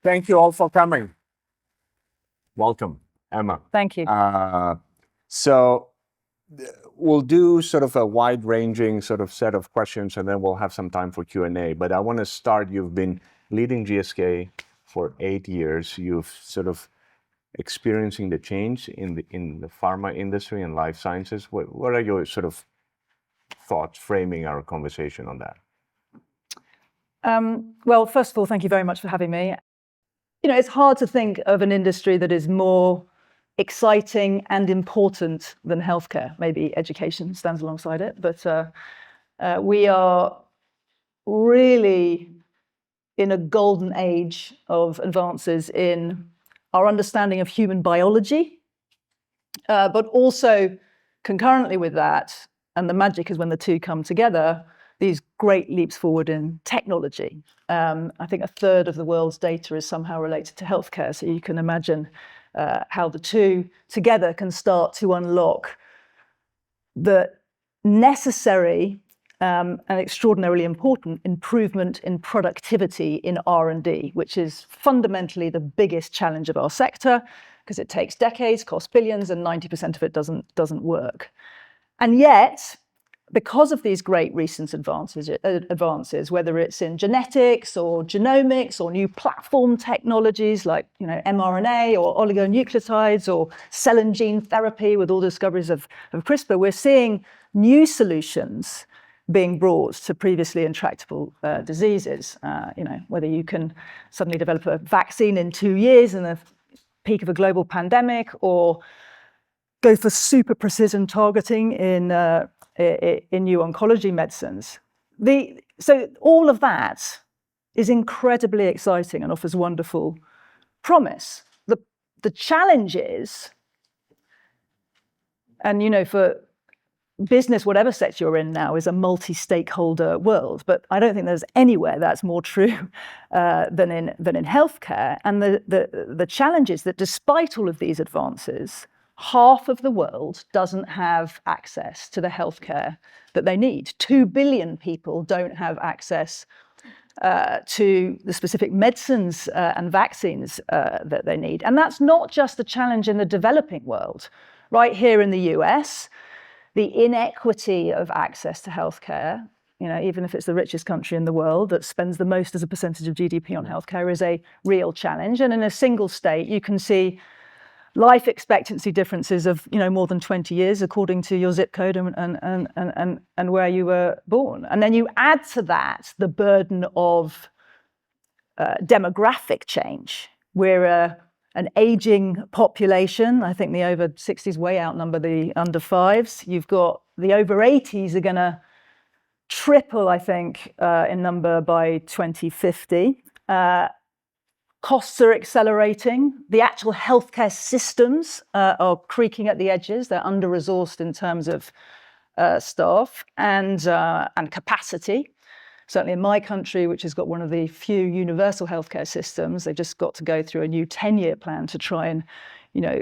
Thank you all for coming. Welcome, Emma. Thank you. So we'll do sort of a wide-ranging sort of set of questions, and then we'll have some time for Q&A. But I want to start, you've been leading GSK for 8 years. You've sort of experiencing the change in the pharma industry and life sciences. What are your sort of thoughts framing our conversation on that? Well, first of all, thank you very much for having me. It's hard to think of an industry that is more exciting and important than healthcare. Maybe education stands alongside it, but we are really in a golden age of advances in our understanding of human biology, but also concurrently with that, and the magic is when the two come together, these great leaps forward in technology. I think 1/3 of the world's data is somehow related to healthcare, so you can imagine how the two together can start to unlock the necessary and extraordinarily important improvement in productivity in R&D, which is fundamentally the biggest challenge of our sector, because it takes decades, costs billions, and 90% of it doesn't work. And yet, because of these great recent advances, whether it's in genetics or genomics or new platform technologies like mRNA or oligonucleotides or cell and gene therapy with all the discoveries of CRISPR, we're seeing new solutions being brought to previously intractable diseases. Whether you can suddenly develop a vaccine in 2 years in the peak of a global pandemic, or go for super precision targeting in new oncology medicines. So all of that is incredibly exciting and offers wonderful promise. The challenge is, and for business, whatever sector you're in now, is a multi-stakeholder world. But I don't think there's anywhere that's more true than in healthcare. And the challenge is that despite all of these advances, half of the world doesn't have access to the healthcare that they need. 2 billion people don't have access to the specific medicines and vaccines that they need. And that's not just a challenge in the developing world. Right here in the US, the inequity of access to healthcare, even if it's the richest country in the world that spends the most as a percentage of GDP on healthcare, is a real challenge. And in a single state, you can see life expectancy differences of more than 20 years according to your zip code and where you were born. And then you add to that the burden of demographic change. We're an aging population. I think the over 60s way outnumber the under 5s. You've got the over 80s are going to triple, I think, in number by 2050. Costs are accelerating. The actual healthcare systems are creaking at the edges. They're under-resourced in terms of staff and capacity. Certainly in my country, which has got one of the few universal healthcare systems, they've just got to go through a new 10-year plan to try and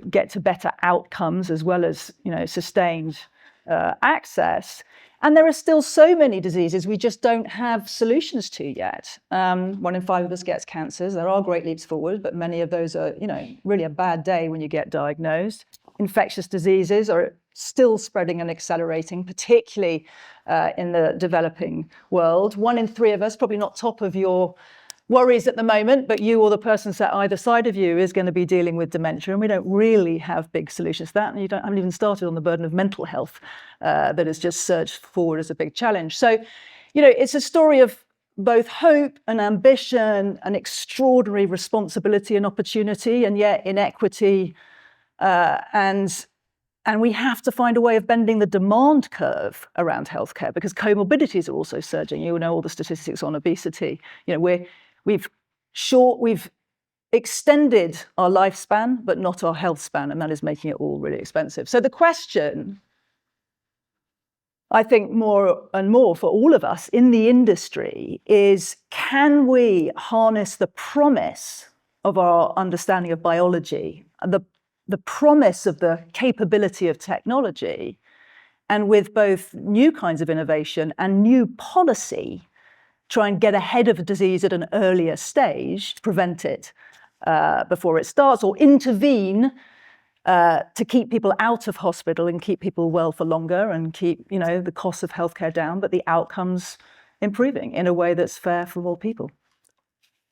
get to better outcomes as well as sustained access. And there are still so many diseases we just don't have solutions to yet. 1 in 5 of us gets cancers. There are great leaps forward, but many of those are, really a bad day when you get diagnosed. Infectious diseases are still spreading and accelerating, particularly in the developing world. 1 in 3 of us, probably not top of your worries at the moment, but you or the person sat either side of you is going to be dealing with dementia, and we don't really have big solutions to that. And haven't even started on the burden of mental health that has just surged forward as a big challenge. So, it's a story of both hope and ambition and extraordinary responsibility and opportunity, and yet inequity. And we have to find a way of bending the demand curve around healthcare, because comorbidities are also surging. All the statistics on obesity. We've extended our lifespan, but not our health span, and that is making it all really expensive. So the question, I think more and more for all of us in the industry, is can we harness the promise of our understanding of biology, the promise of the capability of technology, and with both new kinds of innovation and new policy, try and get ahead of a disease at an earlier stage to prevent it before it starts, or intervene to keep people out of hospital and keep people well for longer and keep, the costs of healthcare down, but the outcomes improving in a way that's fair for all people.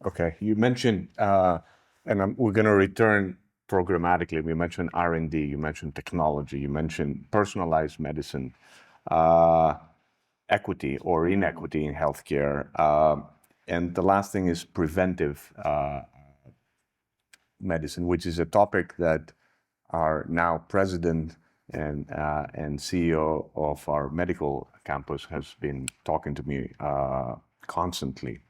Okay, you mentioned, we're going to return programmatically. We mentioned R&D, you mentioned technology, you mentioned personalized medicine, equity or inequity in healthcare, and the last thing is preventive medicine, which is a topic that our now president and CEO of our medical campus has been talking to me constantly.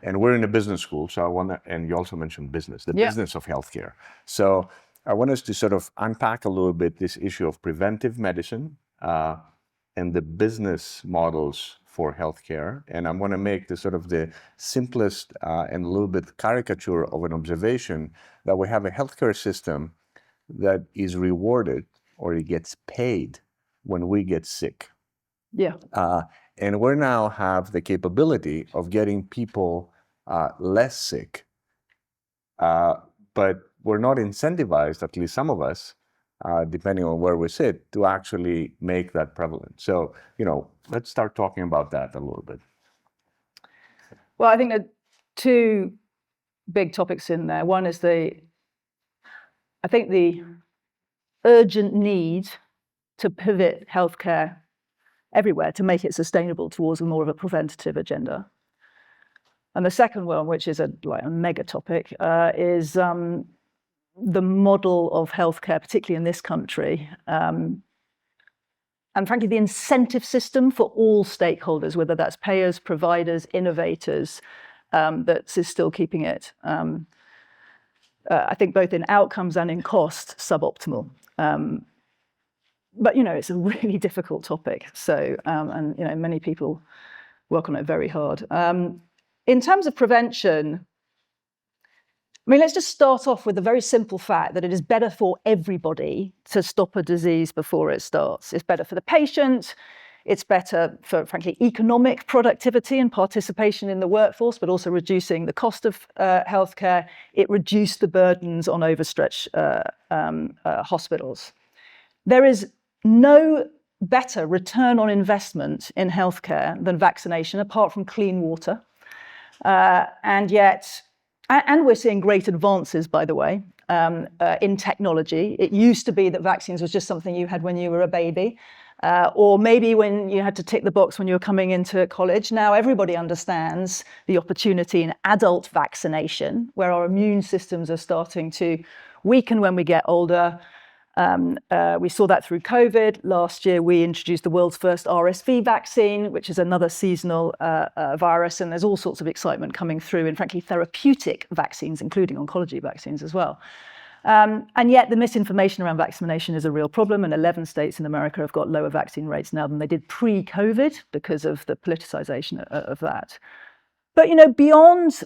And we're in a business school, so I want to, and you also mentioned business, the business of healthcare. So I want us to sort of unpack a little bit this issue of preventive medicine and the business models for healthcare. And I'm going to make the sort of the simplest and a little bit caricature of an observation that we have a healthcare system that is rewarded or it gets paid when we get sick. Yeah. And we now have the capability of getting people less sick, but we're not incentivized, at least some of us, depending on where we sit, to actually make that prevalent. So, let's start talking about that a little bit. Well, I think there are two big topics in there. One is the urgent need to pivot healthcare everywhere to make it sustainable towards more of a preventative agenda. And the second one, which is a mega topic, is the model of healthcare, particularly in this country, and frankly, the incentive system for all stakeholders, whether that's payers, providers, innovators, that is still keeping it, I think, both in outcomes and in cost, suboptimal. But it's a really difficult topic. So, and many people work on it very hard. In terms of prevention, let's just start off with the very simple fact that it is better for everybody to stop a disease before it starts. It's better for the patient. It's better for, frankly, economic productivity and participation in the workforce, but also reducing the cost of healthcare. It reduced the burdens on overstretched hospitals. There is no better return on investment in healthcare than vaccination, apart from clean water. And we're seeing great advances, by the way, in technology. It used to be that vaccines was just something you had when you were a baby, or maybe when you had to tick the box when you were coming into college. Now everybody understands the opportunity in adult vaccination, where our immune systems are starting to weaken when we get older. We saw that through COVID. Last year, we introduced the world's first RSV vaccine, which is another seasonal virus. And there's all sorts of excitement coming through in, frankly, therapeutic vaccines, including oncology vaccines as well. And yet the misinformation around vaccination is a real problem. And 11 states in America have got lower vaccine rates now than they did pre-COVID because of the politicization of that. But, beyond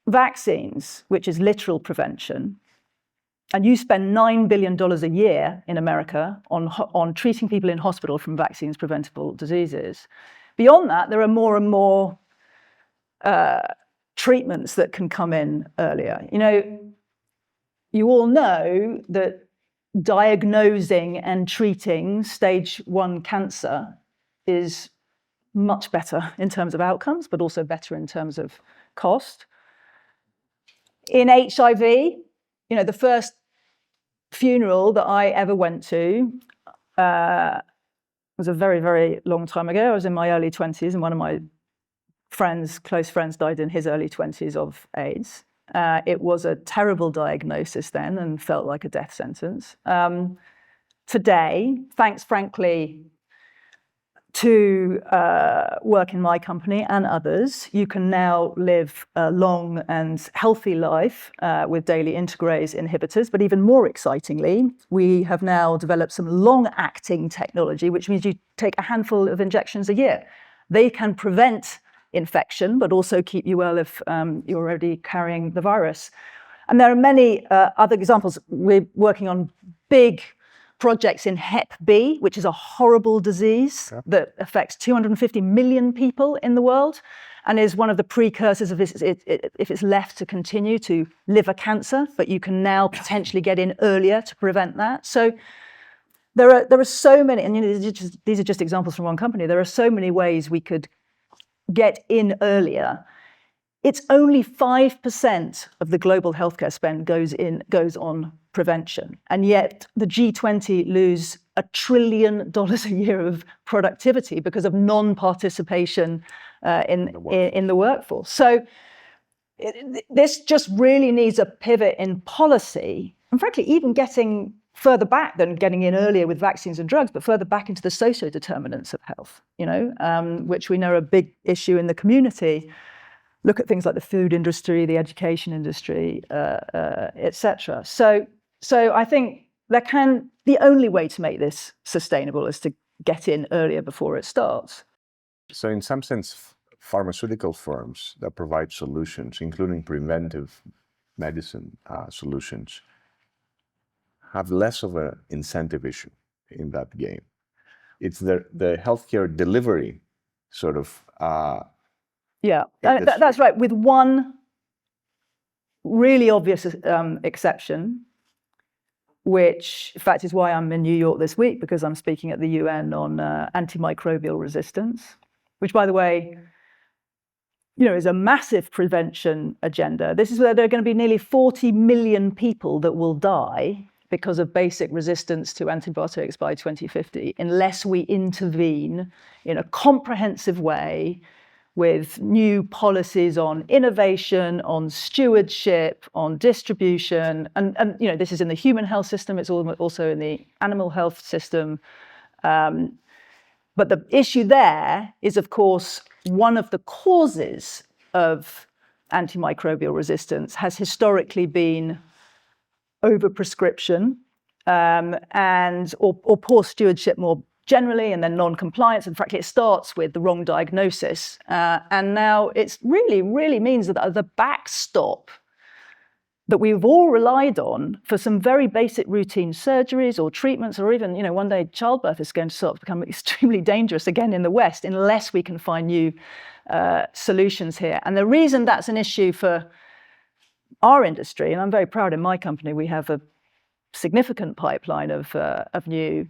vaccines, which is literal prevention, and you spend $9 billion a year in America on treating people in hospital from vaccines preventable diseases. Beyond that, there are more and more treatments that can come in earlier. You all know that diagnosing and treating stage 1 cancer is much better in terms of outcomes, but also better in terms of cost. In HIV, the first funeral that I ever went to was a very, very long time ago. I was in my early 20s, and one of my close friends, died in his early 20s of AIDS. It was a terrible diagnosis then and felt like a death sentence. Today, thanks, frankly, to work in my company and others, you can now live a long and healthy life with daily integrase inhibitors. But even more excitingly, we have now developed some long-acting technology, which means you take a handful of injections a year. They can prevent infection, but also keep you well if you're already carrying the virus. And there are many other examples. We're working on big projects in Hep B, which is a horrible disease that affects 250 million people in the world. and is one of the precursors of this, if it's left to continue to liver cancer, but you can now potentially get in earlier to prevent that. So there are so many, and these are just examples from one company. There are so many ways we could get in earlier. It's only 5% of the global healthcare spend goes on prevention, and yet the G20 lose $1 trillion a year of productivity because of non-participation in the workforce. So this just really needs a pivot in policy, and frankly, even getting further back than getting in earlier with vaccines and drugs, but further back into the socio-determinants of health, which we know are a big issue in the community. Look at things like the food industry, the education industry, etc. So I think the only way to make this sustainable is to get in earlier before it starts. So in some sense, pharmaceutical firms that provide solutions, including preventive medicine solutions, have less of an incentive issue in that game. It's the healthcare delivery sort of. That's right. With one really obvious exception, which in fact is why I'm in New York this week, because I'm speaking at the UN on antimicrobial resistance, which, by the way, is a massive prevention agenda. This is where there are going to be nearly 40 million people that will die because of basic resistance to antibiotics by 2050, unless we intervene in a comprehensive way with new policies on innovation, on stewardship, on distribution. And this is in the human health system, it's also in the animal health system. But the issue there is, of course, one of the causes of antimicrobial resistance has historically been overprescription or poor stewardship more generally, and then non-compliance. And frankly, it starts with the wrong diagnosis. And now it really, really means that the backstop that we've all relied on for some very basic routine surgeries or treatments, or even, one day childbirth is going to sort of become extremely dangerous again in the West, unless we can find new solutions here. And the reason that's an issue for our industry, and I'm very proud in my company, we have a significant pipeline of new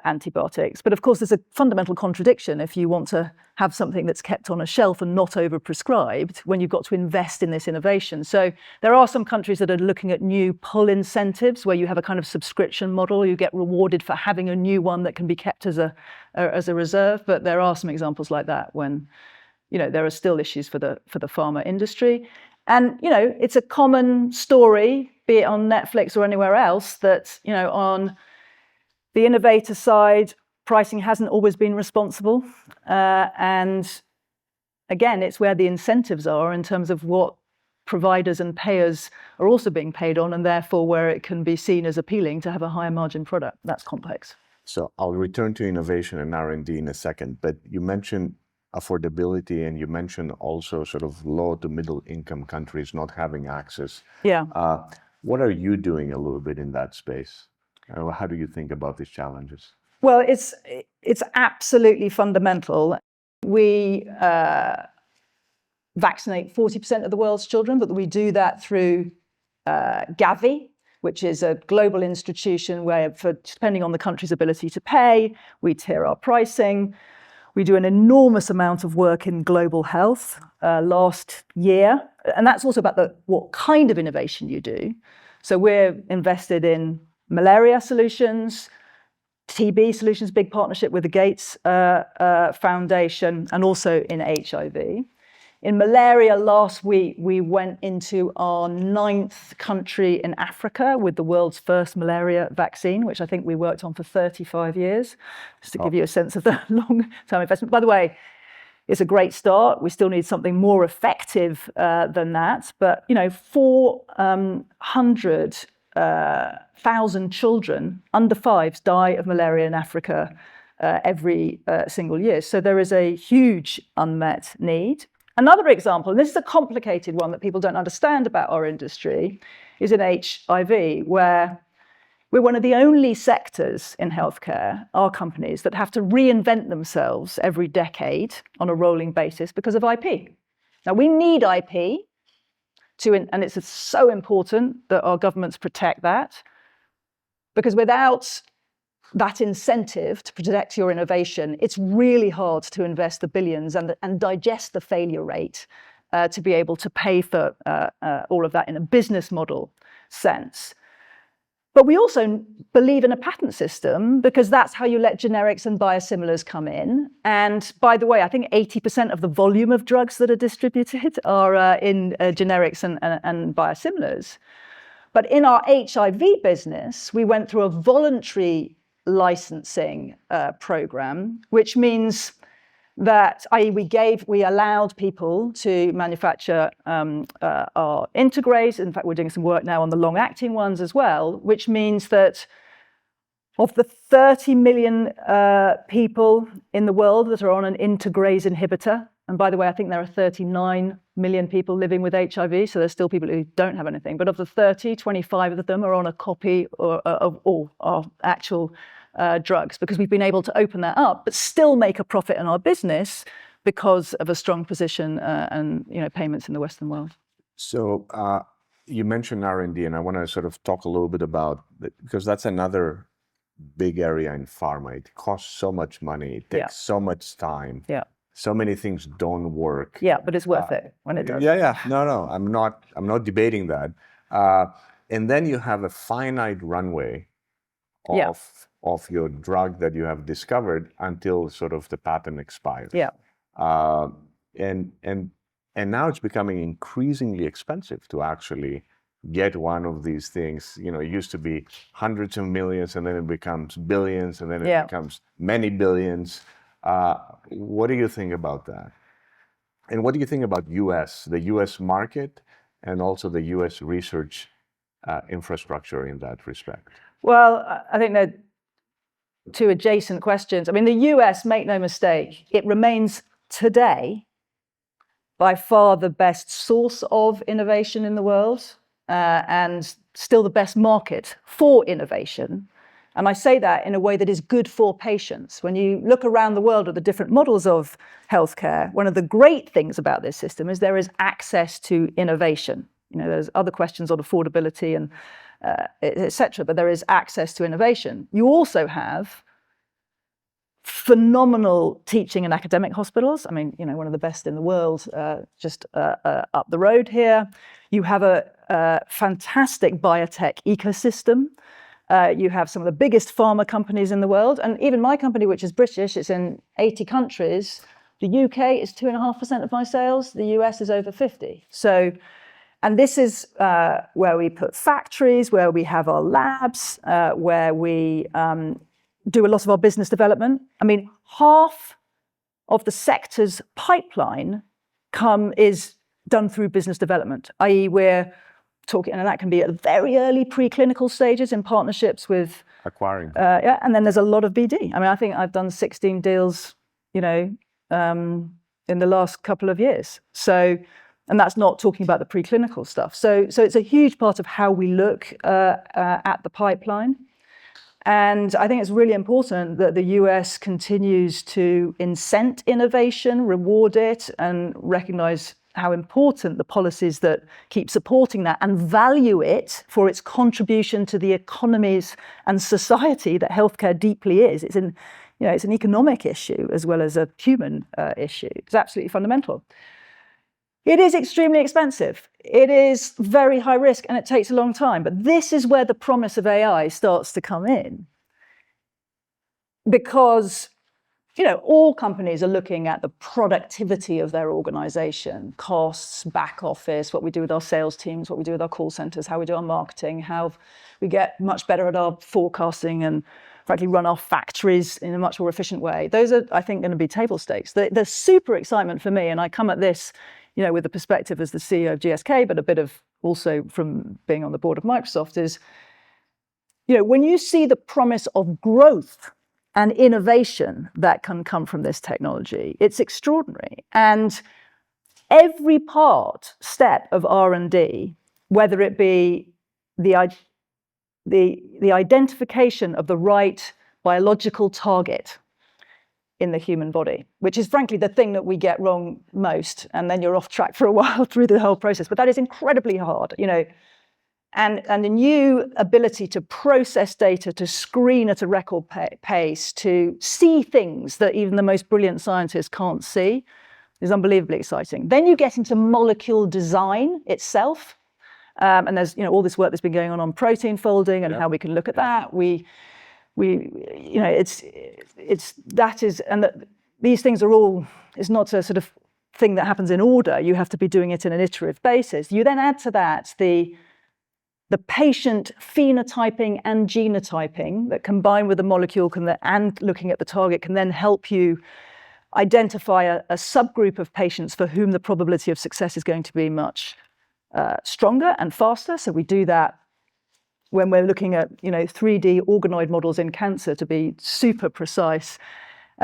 antibiotics. But of course, there's a fundamental contradiction if you want to have something that's kept on a shelf and not overprescribed when you've got to invest in this innovation. So there are some countries that are looking at new pull incentives where you have a kind of subscription model. You get rewarded for having a new one that can be kept as a reserve. But there are some examples like that when there are still issues for the pharma industry. And it's a common story, be it on Netflix or anywhere else, that on the innovator side, pricing hasn't always been responsible. And again, it's where the incentives are in terms of what providers and payers are also being paid on, and therefore where it can be seen as appealing to have a higher margin product. That's complex. So I'll return to innovation and R&D in a second, but you mentioned affordability, and you mentioned also sort of low to middle income countries not having access. Yeah. What are you doing a little bit in that space? How do you think about these challenges? Well, it's absolutely fundamental. We vaccinate 40% of the world's children, but we do that through Gavi, which is a global institution where, depending on the country's ability to pay, we tier our pricing. We do an enormous amount of work in global health last year, and that's also about what kind of innovation you do. So we're invested in malaria solutions, TB solutions, big partnership with the Gates Foundation, and also in HIV. In malaria, last week, we went into our 9th country in Africa with the world's first malaria vaccine, which I think we worked on for 35 years, just to give you a sense of the long-term investment. By the way, it's a great start. We still need something more effective than that. But, 400,000 children under 5s die of malaria in Africa every single year. So there is a huge unmet need. Another example, and this is a complicated one that people don't understand about our industry, is in HIV, where We're one of the only sectors in healthcare, our companies, that have to reinvent themselves every decade on a rolling basis because of IP. Now, we need IP and it's so important that our governments protect that, because without that incentive to protect your innovation, it's really hard to invest the billions and digest the failure rate to be able to pay for all of that in a business model sense. But we also believe in a patent system because that's how you let generics and biosimilars come in. And by the way, I think 80% of the volume of drugs that are distributed are in generics and biosimilars. But in our HIV business, we went through a voluntary licensing program, which means that, i.e., we allowed people to manufacture our integrase. In fact, we're doing some work now on the long-acting ones as well, which means that of the 30 million people in the world that are on an integrase inhibitor, and by the way, I think there are 39 million people living with HIV, so there's still people who don't have anything, but of the 30, 25 of them are on a copy of all our actual drugs, because we've been able to open that up, but still make a profit in our business because of a strong position and payments in the Western world. So you mentioned R&D, and I want to sort of talk a little bit about it, because that's another big area in pharma. It costs so much money, it takes so much time. Yeah. So many things don't work. Yeah, but it's worth it when it does. Yeah. No, I'm not debating that. And then you have a finite runway of your drug that you have discovered until sort of the patent expires. Yeah. And now it's becoming increasingly expensive to actually get one of these things. It used to be hundreds of millions, and then it becomes billions, and then it becomes many billions. What do you think about that? And what do you think about the US market, and also the US research infrastructure in that respect? Well, I think they're two adjacent questions. I mean, the US, make no mistake, it remains today by far the best source of innovation in the world, and still the best market for innovation. And I say that in a way that is good for patients. When you look around the world at the different models of healthcare, one of the great things about this system is there is access to innovation. There's other questions on affordability and et cetera, but there is access to innovation. You also have phenomenal teaching and academic hospitals. I mean, one of the best in the world, just up the road here. You have a fantastic biotech ecosystem. You have some of the biggest pharma companies in the world. And even my company, which is British, it's in 80 countries. The UK is 2.5% of my sales. The US is over 50. So, and this is where we put factories, where we have our labs, where we do a lot of our business development. I mean, half of the sector's pipeline is done through business development, i.e. we're talking, and that can be at very early preclinical stages in partnerships with acquiring. And then there's a lot of BD. I mean, I think I've done 16 deals, in the last couple of years. So, and that's not talking about the preclinical stuff. So it's a huge part of how we look at the pipeline. And I think it's really important that the US continues to incent innovation, reward it, and recognize how important the policies that keep supporting that and value it for its contribution to the economies and society that healthcare deeply is. It's an economic issue as well as a human issue. It's absolutely fundamental. It is extremely expensive. It is very high risk, and it takes a long time. But this is where the promise of AI starts to come in. Because all companies are looking at the productivity of their organization, costs, back office, what we do with our sales teams, what we do with our call centers, how we do our marketing, how we get much better at our forecasting and frankly run our factories in a much more efficient way. Those are, I think, going to be table stakes. The super excitement for me, and I come at this, with the perspective as the CEO of GSK, but a bit of also from being on the board of Microsoft, is, when you see the promise of growth and innovation that can come from this technology, it's extraordinary. And every step of R&D, whether it be the the identification of the right biological target in the human body, which is frankly the thing that we get wrong most, and then you're off track for a while through the whole process. But that is incredibly hard, and a new ability to process data, to screen at a record pace, to see things that even the most brilliant scientists can't see is unbelievably exciting. Then you get into molecule design itself, and there's all this work that's been going on protein folding and how we can look at that. These things are all, it's not a sort of thing that happens in order. You have to be doing it in an iterative basis. You then add to that the patient phenotyping and genotyping that combined with the molecule and looking at the target can then help you identify a subgroup of patients for whom the probability of success is going to be much stronger and faster. So we do that when we're looking at 3D organoid models in cancer to be super precise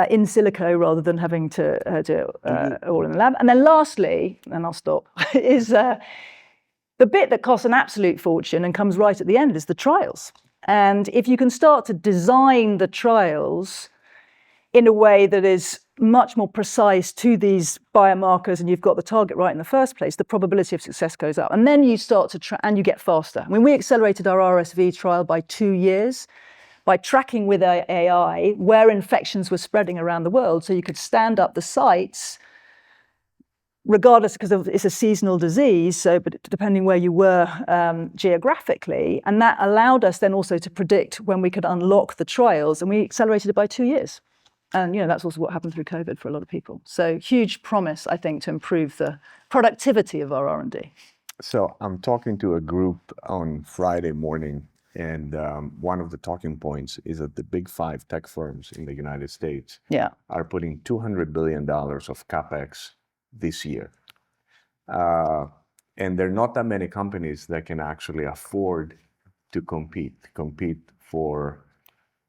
in silico rather than having to do it all in the lab. And then lastly, and I'll stop, is the bit that costs an absolute fortune and comes right at the end is the trials. And if you can start to design the trials in a way that is much more precise to these biomarkers and you've got the target right in the first place, the probability of success goes up. And then you start to and you get faster. I mean, we accelerated our RSV trial by 2 years by tracking with AI where infections were spreading around the world. So you could stand up the sites regardless, because it's a seasonal disease, but depending where you were geographically. And that allowed us then also to predict when we could unlock the trials, and we accelerated it by 2 years. And that's also what happened through COVID for a lot of people. So huge promise, I think, to improve the productivity of our R&D. So I'm talking to a group on Friday morning, and one of the talking points is that the big 5 tech firms in the United States are putting $200 billion of CapEx this year. And there are not that many companies that can actually afford to compete for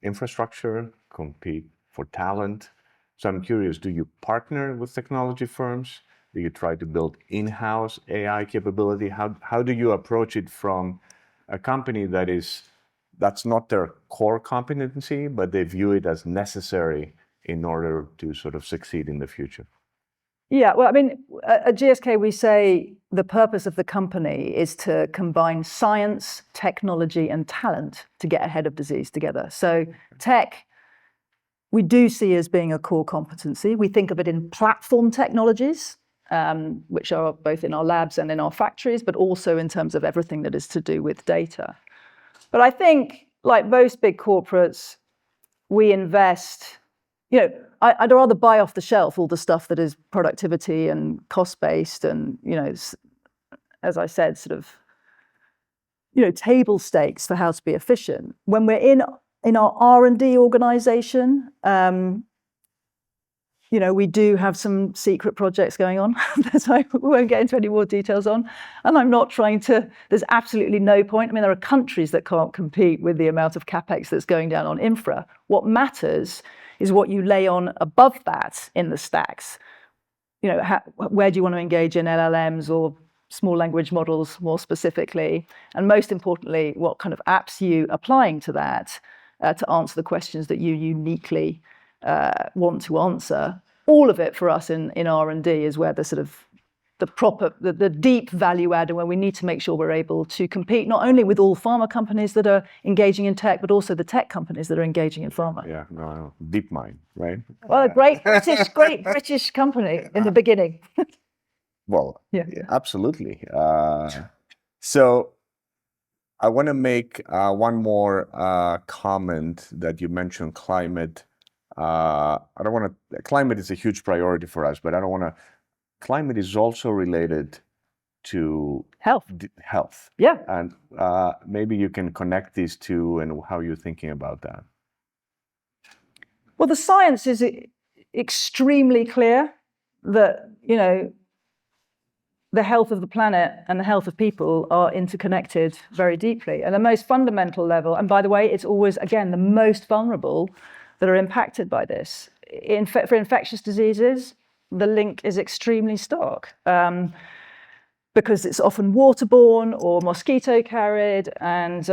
infrastructure, compete for talent. So I'm curious, do you partner with technology firms? Do you try to build in-house AI capability? How do you approach it from a company that's not their core competency, but they view it as necessary in order to sort of succeed in the future? Yeah, well, I mean, at GSK, we say the purpose of the company is to combine science, technology, and talent to get ahead of disease together. So tech, we do see as being a core competency. We think of it in platform technologies, which are both in our labs and in our factories, but also in terms of everything that is to do with data. But I think, like most big corporates, we invest, I'd rather buy off the shelf all the stuff that is productivity and cost-based and, as I said, sort of, table stakes for how to be efficient. When we're in our R&D organization, we do have some secret projects going on that I won't get into any more details on. And I'm not trying to, there's absolutely no point. I mean, there are countries that can't compete with the amount of CapEx that's going down on infra. What matters is what you lay on above that in the stacks. Where do you want to engage in LLMs or small language models more specifically? And most importantly, what kind of apps you applying to that to answer the questions that you uniquely want to answer. All of it for us in R&D is where the sort of the deep value add, and where we need to make sure we're able to compete not only with all pharma companies that are engaging in tech, but also the tech companies that are engaging in pharma. Yeah, no, DeepMind, right? Well, a great British company in the beginning. Well, yeah, absolutely. So I want to make one more comment that you mentioned, climate. Climate is a huge priority for us, but I don't want to. Climate is also related to health. Yeah. And maybe you can connect these two and how you're thinking about that. Well, the science is extremely clear that, the health of the planet and the health of people are interconnected very deeply. At the most fundamental level, and by the way, it's always, again, the most vulnerable that are impacted by this. For infectious diseases, the link is extremely stark. because it's often waterborne or mosquito carried, and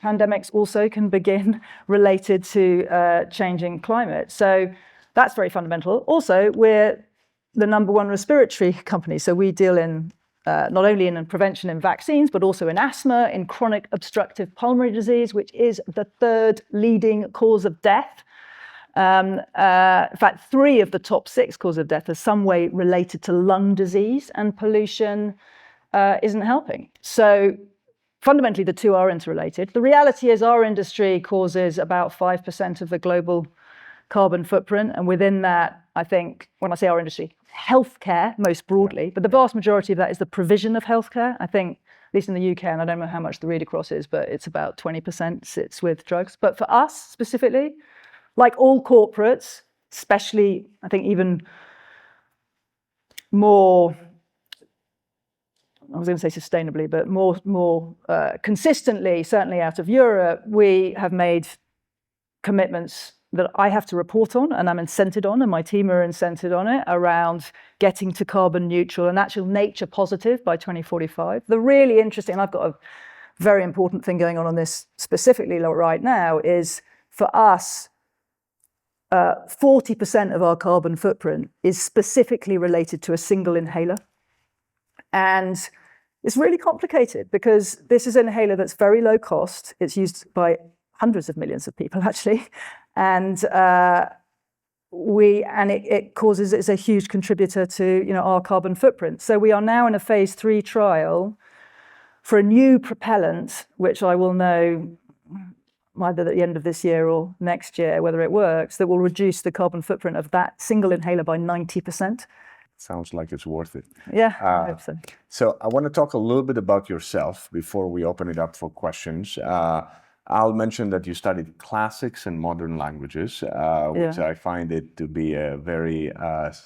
pandemics also can begin related to changing climate. So that's very fundamental. Also, we're the number one respiratory company, so we deal in not only in prevention in vaccines, but also in asthma, in chronic obstructive pulmonary disease, which is the third leading cause of death. In fact, 3 of the top 6 causes of death are some way related to lung disease, and pollution isn't helping. So fundamentally, the two are interrelated. The reality is our industry causes about 5% of the global carbon footprint. And within that, I think, when I say our industry, healthcare most broadly, but the vast majority of that is the provision of healthcare. I think, at least in the UK, and I don't know how much the read across is, but it's about 20% sits with drugs. But for us specifically, like all corporates, especially, I think even more, I was going to say sustainably, but more consistently, certainly out of Europe, we have made commitments that I have to report on, and I'm incented on, and my team are incented on it, around getting to carbon neutral and actual nature positive by 2045. The really interesting, and I've got a very important thing going on this specifically right now, is for us, 40% of our carbon footprint is specifically related to a single inhaler. And it's really complicated because this is an inhaler that's very low cost. It's used by hundreds of millions of people, actually. And it's a huge contributor to our carbon footprint. So we are now in a phase 3 trial for a new propellant, which I will know either at the end of this year or next year, whether it works, that will reduce the carbon footprint of that single inhaler by 90%. Sounds like it's worth it. Yeah, I hope so. So I want to talk a little bit about yourself before we open it up for questions. I'll mention that you studied classics and modern languages, which I find it to be a very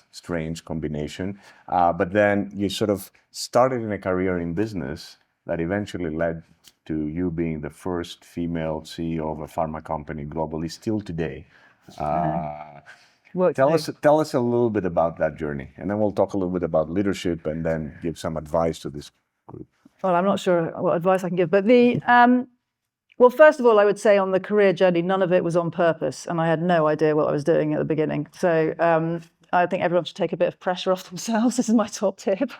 strange combination. But then you sort of started in a career in business that eventually led to you being the first female CEO of a pharma company globally, still today. Tell us a little bit about that journey, and then we'll talk a little bit about leadership and then give some advice to this group. Well, I'm not sure what advice I can give, but well, first of all, I would say on the career journey, none of it was on purpose, and I had no idea what I was doing at the beginning. So I think everyone should take a bit of pressure off themselves. This is my top tip.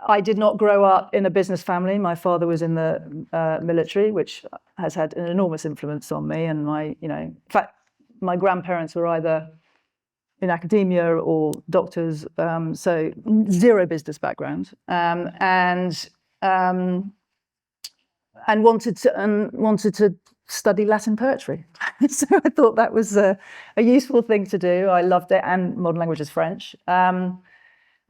I did not grow up in a business family. My father was in the military, which has had an enormous influence on me. And in fact, my grandparents were either in academia or doctors, so zero business background, and wanted to study Latin poetry. So I thought that was a useful thing to do. I loved it, and modern languages, French.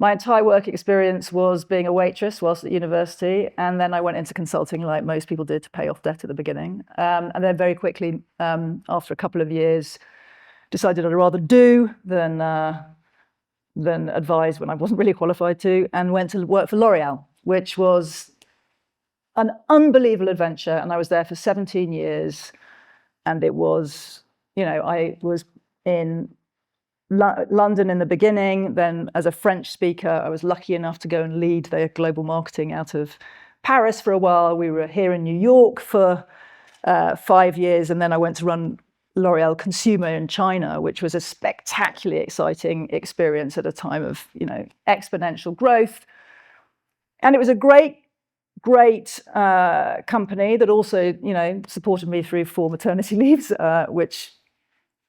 My entire work experience was being a waitress whilst at university, and then I went into consulting like most people did to pay off debt at the beginning. And then very quickly, after a couple of years, decided I'd rather do than advise when I wasn't really qualified to, and went to work for L'Oreal, which was an unbelievable adventure. And I was there for 17 years, and it was, I was in London in the beginning. Then as a French speaker, I was lucky enough to go and lead their global marketing out of Paris for a while. We were here in New York for 5 years. And then I went to run L'Oreal Consumer in China, which was a spectacularly exciting experience at a time of, exponential growth. And it was a great company that also, supported me through 4 maternity leaves, which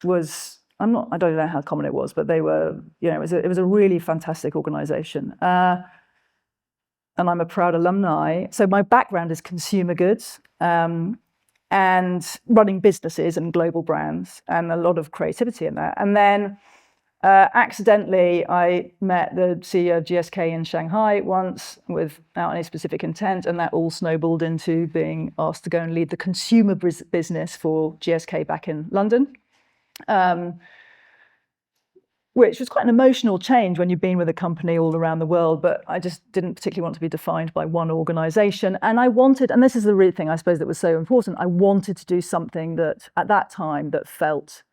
was, I don't know how common it was, but they were, it was a really fantastic organization. And I'm a proud alumni. So my background is consumer goods, and running businesses and global brands, and a lot of creativity in that. And then accidentally, I met the CEO of GSK in Shanghai once without any specific intent, and that all snowballed into being asked to go and lead the consumer business for GSK back in London, which was quite an emotional change when you've been with a company all around the world, but I just didn't particularly want to be defined by one organization. And I wanted, and this is the real thing I suppose that was so important, I wanted to do something that at that time that felt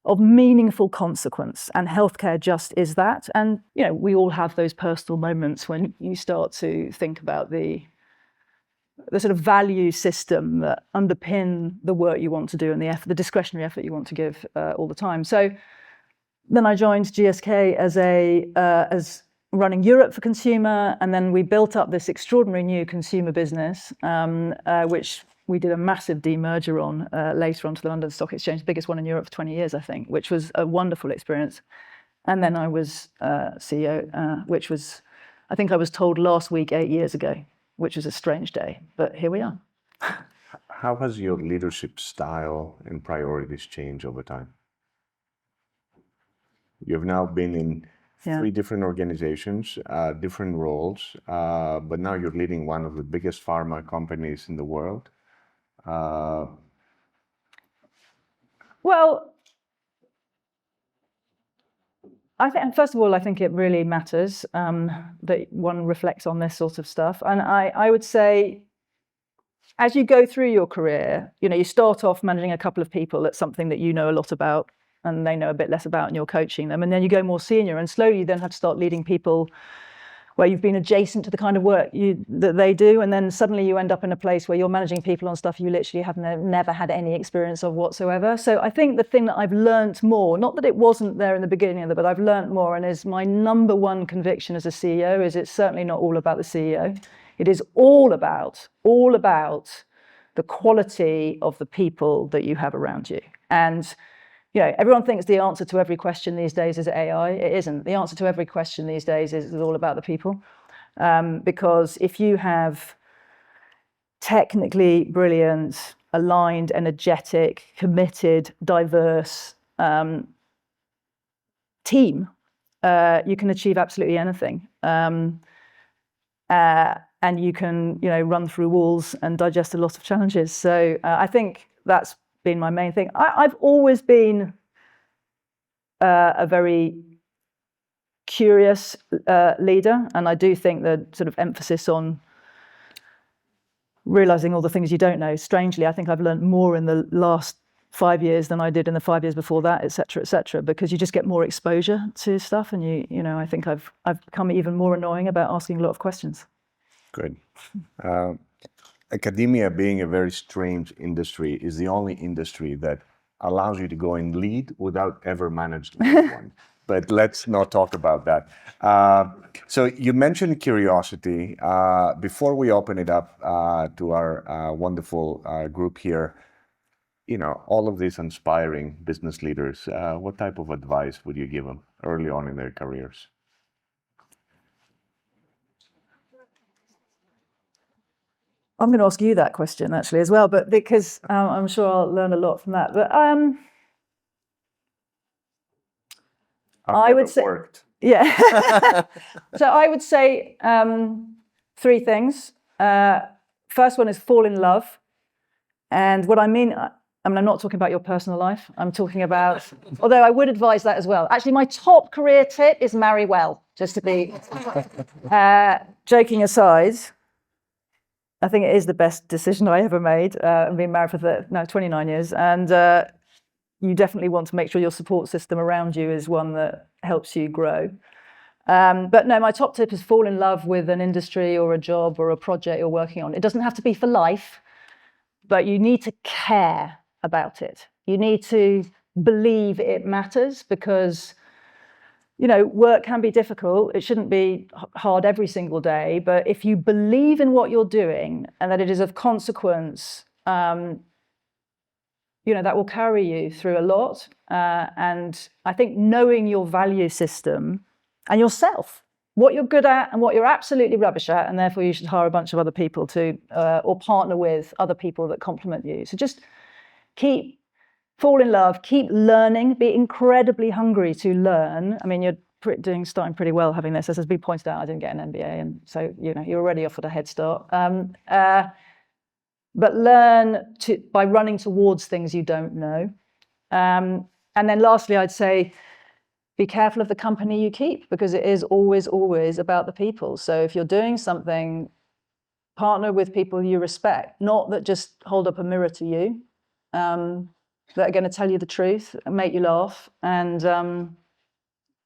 of meaningful consequence, and healthcare just is that. And we all have those personal moments when you start to think about the sort of value system that underpin the work you want to do and the discretionary effort you want to give all the time. So then I joined GSK as running Europe for consumer, and then we built up this extraordinary new consumer business, which we did a massive demerger on later on to the London Stock Exchange, the biggest one in Europe for 20 years, I think, which was a wonderful experience. And then I was CEO, which was, I think I was told last week, 8 years ago, which was a strange day, but here we are. How has your leadership style and priorities changed over time? You've now been in 3 different organizations, different roles, but now you're leading one of the biggest pharma companies in the world. Well, I think, first of all, I think it really matters that one reflects on this sort of stuff. And I would say, as you go through your career, you start off managing a couple of people. That's something that you know a lot about, and they know a bit less about, and you're coaching them. And then you go more senior, and slowly you then have to start leading people where you've been adjacent to the kind of work that they do, and then suddenly you end up in a place where you're managing people on stuff you literally have never had any experience of whatsoever. So I think the thing that I've learnt more, not that it wasn't there in the beginning of it, but I've learnt more, and is my number one conviction as a CEO, is it's certainly not all about the CEO. It is all about the quality of the people that you have around you. And everyone thinks the answer to every question these days is AI. It isn't. The answer to every question these days is all about the people. Because if you have technically brilliant, aligned, energetic, committed, diverse team, you can achieve absolutely anything. And you can, run through walls and digest a lot of challenges. So I think that's been my main thing. I've always been a very curious leader, and I do think the sort of emphasis on realizing all the things you don't know. Strangely, I think I've learned more in the last 5 years than I did in the 5 years before that, et cetera, because you just get more exposure to stuff, and I think I've become even more annoying about asking a lot of questions. Good. Academia, being a very strange industry, is the only industry that allows you to go and lead without ever managing anyone. But let's not talk about that. So you mentioned curiosity. Before we open it up to our wonderful group here, all of these inspiring business leaders, what type of advice would you give them early on in their careers? I'm going to ask you that question actually as well, but because I'm sure I'll learn a lot from that. But I would say, yeah. So I would say 3 things. First one is fall in love, and what I mean, I'm not talking about your personal life. I'm talking about, although I would advise that as well. Actually, my top career tip is marry well. Just to be joking aside. I think it is the best decision I ever made. I've been married for 29 years, and you definitely want to make sure your support system around you is one that helps you grow. But no, my top tip is fall in love with an industry or a job or a project you're working on. It doesn't have to be for life, but you need to care about it. You need to believe it matters, because work can be difficult. It shouldn't be hard every single day. But if you believe in what you're doing and that it is of consequence, that will carry you through a lot. And I think knowing your value system and yourself, what you're good at and what you're absolutely rubbish at, and therefore you should hire a bunch of other people to, or partner with other people that complement you. So just fall in love, keep learning, be incredibly hungry to learn. I mean, you're starting pretty well having this. As has been pointed out, I didn't get an MBA, and so you're already off at a head start. But learn by running towards things you don't know. And then lastly, I'd say be careful of the company you keep, because it is always, always about the people. So if you're doing something, partner with people you respect, not that just hold up a mirror to you. that are going to tell you the truth and make you laugh, and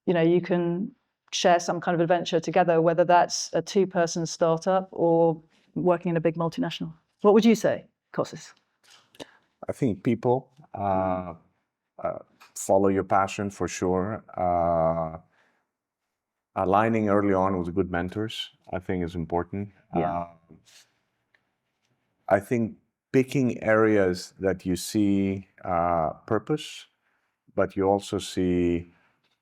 you can share some kind of adventure together, whether that's a 2-person startup or working in a big multinational. What would you say, Costis? I think people follow your passion for sure. Aligning early on with good mentors, I think, is important. Yeah. I think picking areas that you see purpose, but you also see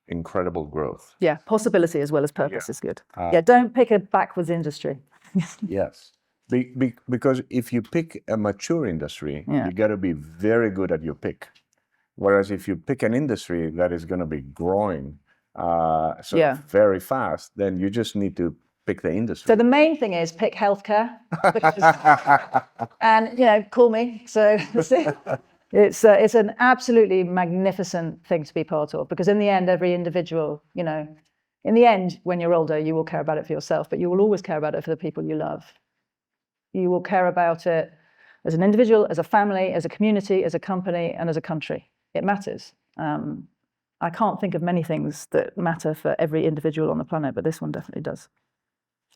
incredible growth. Yeah, possibility as well as purpose is good. Uh, Don't pick a backwards industry. Yes. Because if you pick a mature industry, Yeah. you got to be very good at your pick. Whereas if you pick an industry that is going to be growing very fast, then you just need to pick the industry. So the main thing is pick healthcare, and call me. So it's an absolutely magnificent thing to be part of, because in the end, every individual, in the end, when you're older, you will care about it for yourself, but you will always care about it for the people you love. You will care about it as an individual, as a family, as a community, as a company, and as a country. It matters. I can't think of many things that matter for every individual on the planet, but this one definitely does.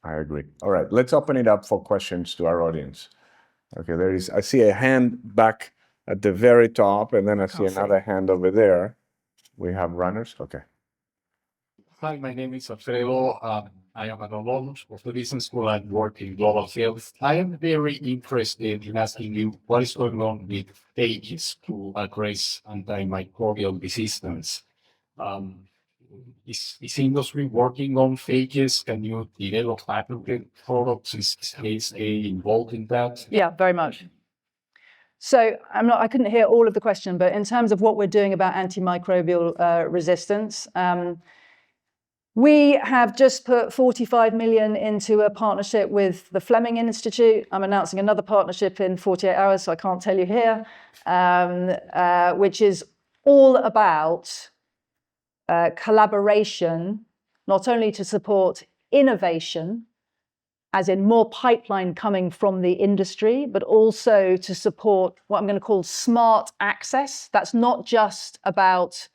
I agree. All right, let's open it up for questions to our audience. Okay, I see a hand back at the very top, and then I see another hand over there. We have runners. Okay. Hi, my name is Alfredo. I am an alum of the business school and work in global health. I am very interested in asking you what is going on with phages to address antimicrobial resistance. Is industry working on phages? Can you develop patented products? Is GSK involved in that? Yeah, very much. So I couldn't hear all of the question, but in terms of what we're doing about antimicrobial resistance, we have just put 45 million into a partnership with the Fleming Institute. I'm announcing another partnership in 48 hours, so I can't tell you here, which is all about collaboration, not only to support innovation, as in more pipeline coming from the industry, but also to support what I'm going to call smart access. That's not just about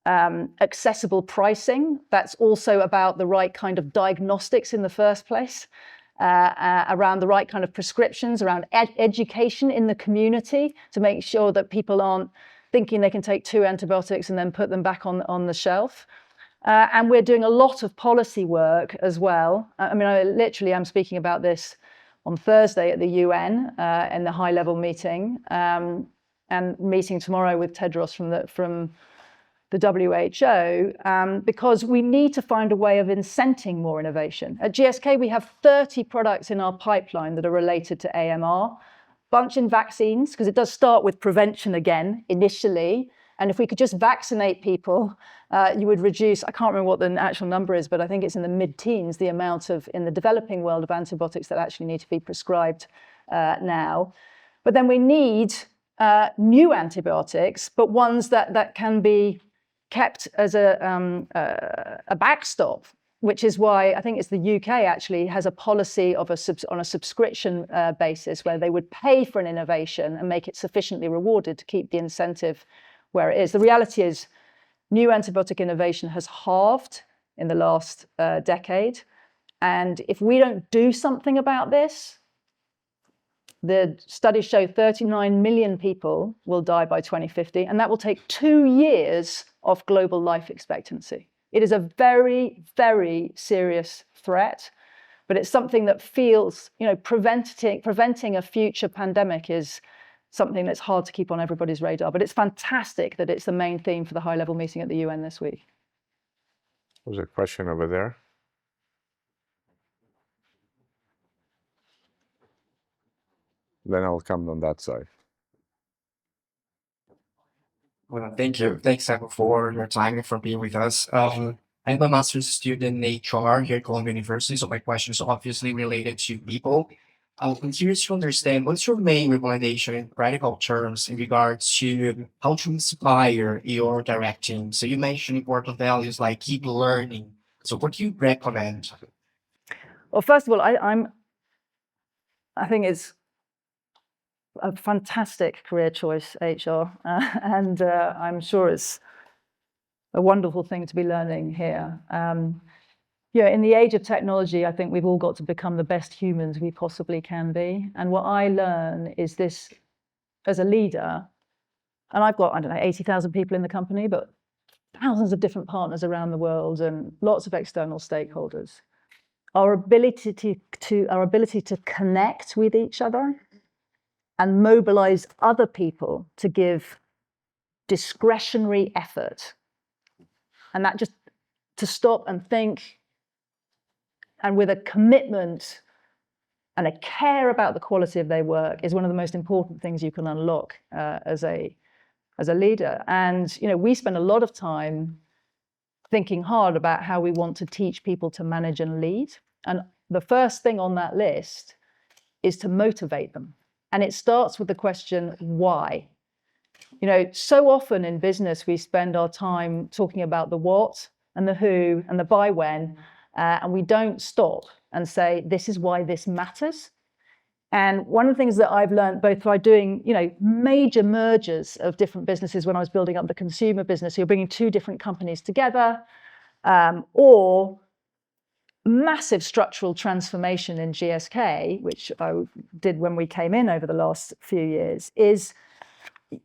accessible pricing. That's also about the right kind of diagnostics in the first place, around the right kind of prescriptions, around education in the community to make sure that people aren't thinking they can take 2 antibiotics and then put them back on the shelf. And we're doing a lot of policy work as well. I'm speaking about this on Thursday at the UN in the high-level meeting, and meeting tomorrow with Tedros from the WHO, because we need to find a way of incenting more innovation. At GSK, we have 30 products in our pipeline that are related to AMR, bunch in vaccines, because it does start with prevention again, initially. And if we could just vaccinate people, you would reduce, I can't remember what the actual number is, but I think it's in the mid-teens, the amount in the developing world of antibiotics that actually need to be prescribed now. But then we need new antibiotics, but ones that can be kept as a backstop, which is why I think it's the UK actually has a policy of on a subscription basis where they would pay for an innovation and make it sufficiently rewarded to keep the incentive where it is. The reality is new antibiotic innovation has halved in the last decade. And if we don't do something about this, the studies show 39 million people will die by 2050, and that will take 2 years of global life expectancy. It is a very, very serious threat, but it's something that feels, preventing a future pandemic is something that's hard to keep on everybody's radar. But it's fantastic that it's the main theme for the high-level meeting at the UN this week. There's a question over there. Then I'll come on that side. Well, thank you. Thanks, Emma, for your time and for being with us. I'm a master's student in HR here at Columbia University, so my question is obviously related to people. I'm curious to understand what's your main recommendation in practical terms in regards to how to inspire your direct team. So you mentioned important values like keep learning. So what do you recommend? Well, first of all, I think it's a fantastic career choice, HR, and I'm sure it's a wonderful thing to be learning here. In the age of technology, I think we've all got to become the best humans we possibly can be. And what I learn is this as a leader, and I've got, 80,000 people in the company, but thousands of different partners around the world and lots of external stakeholders. Our ability to connect with each other and mobilize other people to give discretionary effort, and that just to stop and think, and with a commitment and a care about the quality of their work, is one of the most important things you can unlock as a leader. And we spend a lot of time thinking hard about how we want to teach people to manage and lead. And the first thing on that list is to motivate them. And it starts with the question, why? So often in business, we spend our time talking about the what and the who and the by when, and we don't stop and say, this is why this matters. And one of the things that I've learned both by doing, major mergers of different businesses when I was building up the consumer business, you're bringing two different companies together, or massive structural transformation in GSK, which I did when we came in over the last few years, is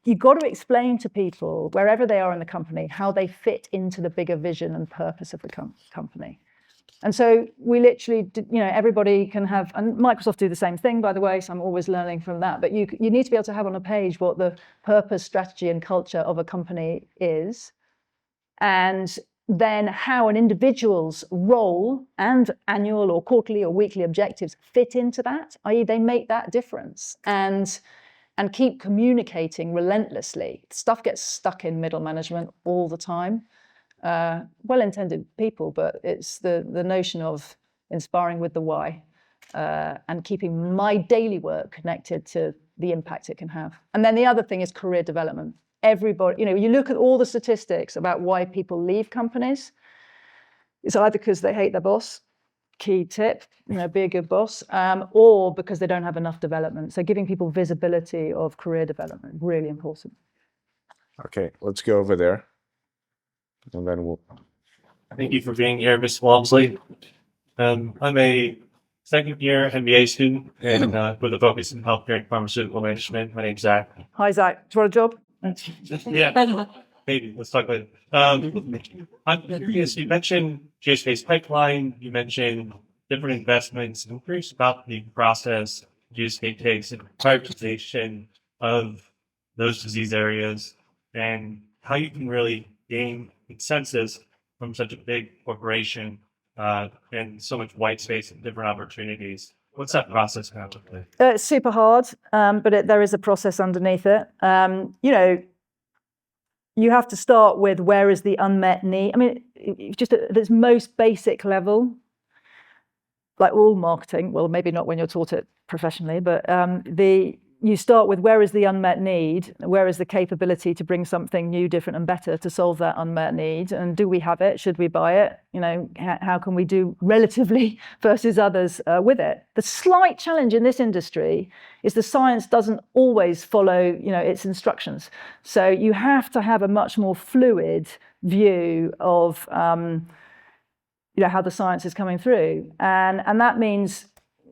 you've got to explain to people, wherever they are in the company, how they fit into the bigger vision and purpose of the company. And so we literally, everybody can have, and Microsoft do the same thing, by the way, so I'm always learning from that, but you need to be able to have on a page what the purpose, strategy, and culture of a company is, and then how an individual's role and annual or quarterly or weekly objectives fit into that, i.e. they make that difference, and keep communicating relentlessly. Stuff gets stuck in middle management all the time. Well-intended people, but it's the notion of inspiring with the why, and keeping my daily work connected to the impact it can have. And then the other thing is career development. Everybody, you look at all the statistics about why people leave companies. It's either because they hate their boss, key tip, be a good boss, or because they don't have enough development. So giving people visibility of career development, really important. Okay, let's go over there. And then we'll... Thank you for being here, Ms. Walmsley. I'm a second-year MBA student and with a focus in healthcare and pharmaceutical management. My name's Zach. Hi, Zach. Do you want a job? Yeah, maybe. Let's talk about it. I'm curious, you mentioned GSK's pipeline, you mentioned different investments. I'm curious about the process GSK takes in prioritization of those disease areas and how you can really gain consensus from such a big corporation and so much white space and different opportunities. What's that process kind of like? It's super hard, but there is a process underneath it. You have to start with where is the unmet need. I mean, just at this most basic level, like all marketing, well, maybe not when you're taught it professionally, but you start with where is the unmet need, where is the capability to bring something new, different, and better to solve that unmet need, and do we have it? Should we buy it? How can we do relatively versus others with it? The slight challenge in this industry is the science doesn't always follow, its instructions. So you have to have a much more fluid view of, how the science is coming through, and that means.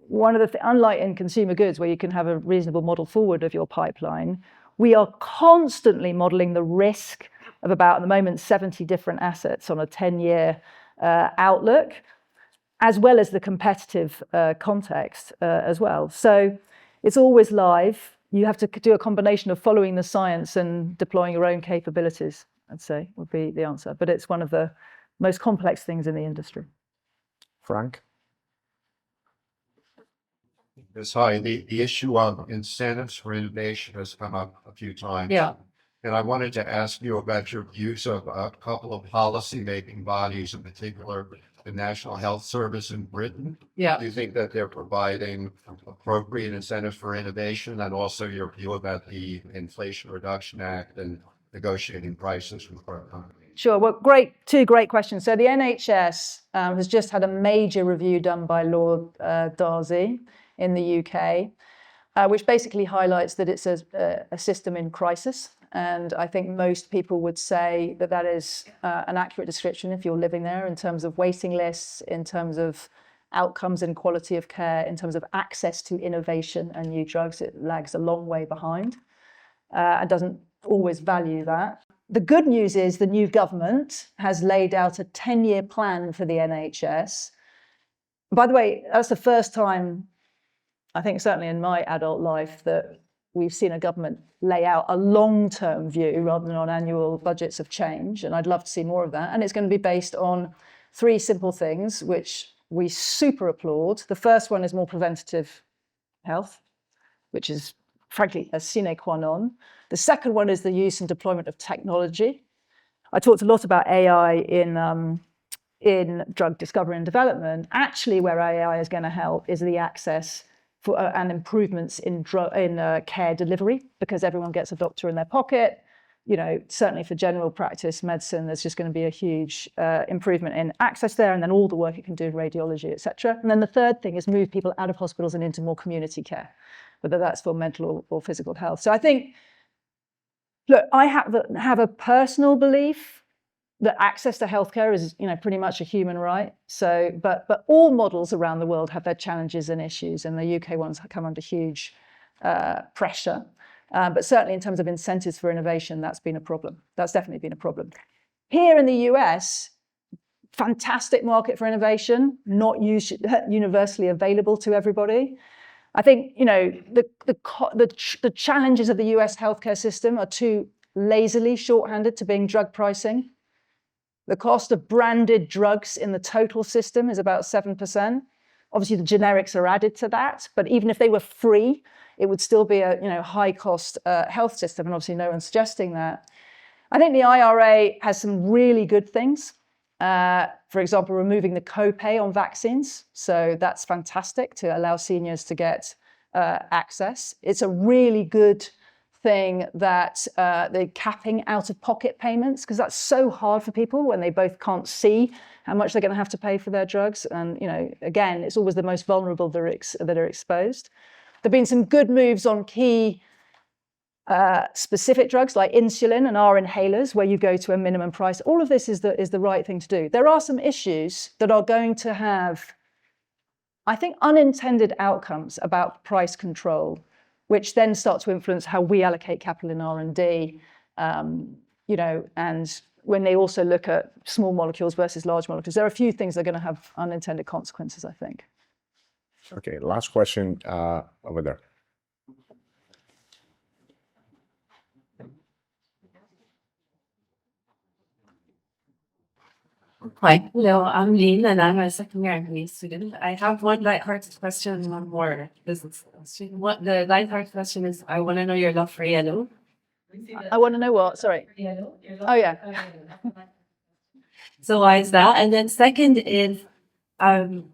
One of the unlike in consumer goods, where you can have a reasonable model forward of your pipeline, we are constantly modeling the risk of about, at the moment, 70 different assets on a 10-year outlook, as well as the competitive context as well. So it's always live. You have to do a combination of following the science and deploying your own capabilities, I'd say, would be the answer. But it's one of the most complex things in the industry. Frank? Yes, hi. The issue of incentives for innovation has come up a few times. Yeah. And I wanted to ask you about your views of a couple of policy-making bodies, in particular the National Health Service in Britain. Yeah. Do you think that they're providing appropriate incentives for innovation, and also your view about the Inflation Reduction Act and negotiating prices with our companies? Sure. Well, two great questions. So the NHS has just had a major review done by Lord Darzi in the UK. which basically highlights that it's a system in crisis. And I think most people would say that that is an accurate description if you're living there, in terms of waiting lists, in terms of outcomes and quality of care, in terms of access to innovation and new drugs. It lags a long way behind and doesn't always value that. The good news is the new government has laid out a 10-year plan for the NHS. By the way, that's the first time, I think certainly in my adult life, that we've seen a government lay out a long-term view rather than on annual budgets of change. And I'd love to see more of that. And it's going to be based on 3 simple things, which we super applaud. The first one is more preventative health, which is frankly a sine qua non. The second one is the use and deployment of technology. I talked a lot about AI in drug discovery and development. Actually, where AI is going to help is the access for, and improvements in care delivery, because everyone gets a doctor in their pocket. You know, certainly for general practice medicine, there's just going to be a huge improvement in access there, and then all the work it can do in radiology, et cetera. And then the third thing is move people out of hospitals and into more community care, whether that's for mental or physical health. So I think, look, I have a personal belief that access to healthcare is, you know, pretty much a human right. So, but all models around the world have their challenges and issues, and the UK ones come under huge pressure. But certainly in terms of incentives for innovation, that's been a problem. That's definitely been a problem. Here in the US, fantastic market for innovation, not universally available to everybody. I think, you know, the challenges of the US healthcare system are too lazily shorthanded to being drug pricing. The cost of branded drugs in the total system is about 7%. Obviously, the generics are added to that, but even if they were free, it would still be a, you know, high-cost health system, and obviously no one's suggesting that. I think the IRA has some really good things. For example, removing the copay on vaccines. So that's fantastic to allow seniors to get access. It's a really good thing that the capping out-of-pocket payments, because that's so hard for people when they both can't see how much they're going to have to pay for their drugs. And, you know, again, it's always the most vulnerable that are exposed. There have been some good moves on key specific drugs like insulin and our inhalers, where you go to a minimum price. All of this is the right thing to do. There are some issues that are going to have, I think, unintended outcomes about price control, which then start to influence how we allocate capital in R&D, you know, and when they also look at small molecules versus large molecules. There are a few things that are going to have unintended consequences, I think. Okay, last question over there. Hi, hello, I'm Lynn and I'm a second-year MBA student. I have one lighthearted question and one more business question. The lighthearted question is, I want to know your love for yellow. I want to know what? Sorry. Yellow? Oh, yeah. So why is that? And then second is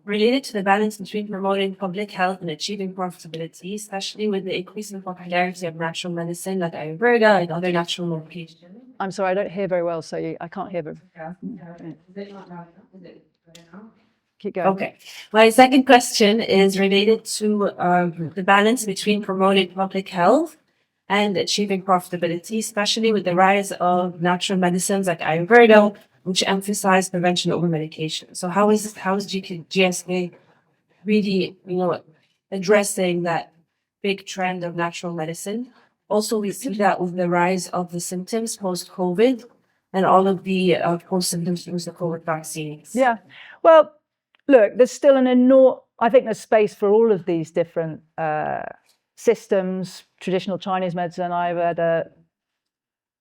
related to the balance between promoting public health and achieving profitability, especially with the increasing popularity of natural medicine like Ayurveda and other natural medications. I'm sorry, I don't hear very well, so I can't hear them. Keep going. Okay. My second question is related to the balance between promoting public health and achieving profitability, especially with the rise of natural medicines like Ayurveda, which emphasize prevention over medication. So how is GSK really, you know, addressing that big trend of natural medicine? Also, we see that with the rise of the symptoms post-COVID and all of the post-symptoms post the COVID vaccines. Yeah. Well, look, there's still an enormous, I think there's space for all of these different systems, traditional Chinese medicine, Ayurveda.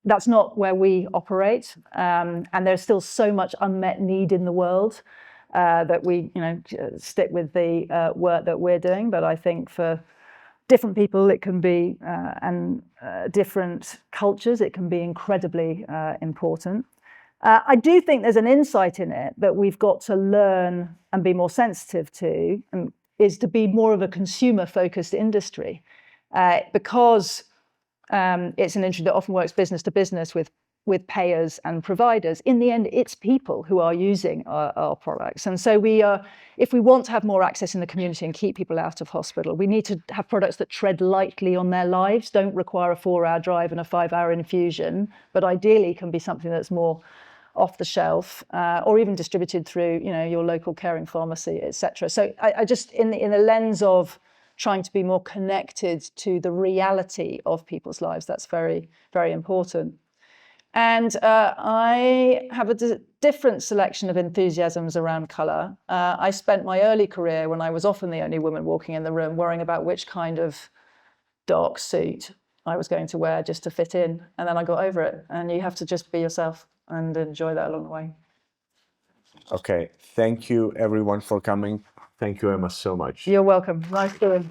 That's not where we operate. And there's still so much unmet need in the world that we, you know, stick with the work that we're doing. But I think for different people, it can be, and different cultures, it can be incredibly important. I do think there's an insight in it that we've got to learn and be more sensitive to, and is to be more of a consumer-focused industry, because it's an industry that often works business to business with with payers and providers, in the end, it's people who are using our products. And so if we want to have more access in the community and keep people out of hospital, we need to have products that tread lightly on their lives, don't require a 4-hour drive and a 5-hour infusion, but ideally can be something that's more off the shelf, or even distributed through, your local caring pharmacy, etc. So I just, in the lens of trying to be more connected to the reality of people's lives, that's very, very important. And I have a different selection of enthusiasms around colour. I spent my early career, when I was often the only woman walking in the room, worrying about which kind of dark suit I was going to wear just to fit in. And then I got over it. And you have to just be yourself and enjoy that along the way. Okay, thank you everyone for coming. Thank you, Emma, so much. You're welcome. Nice doing.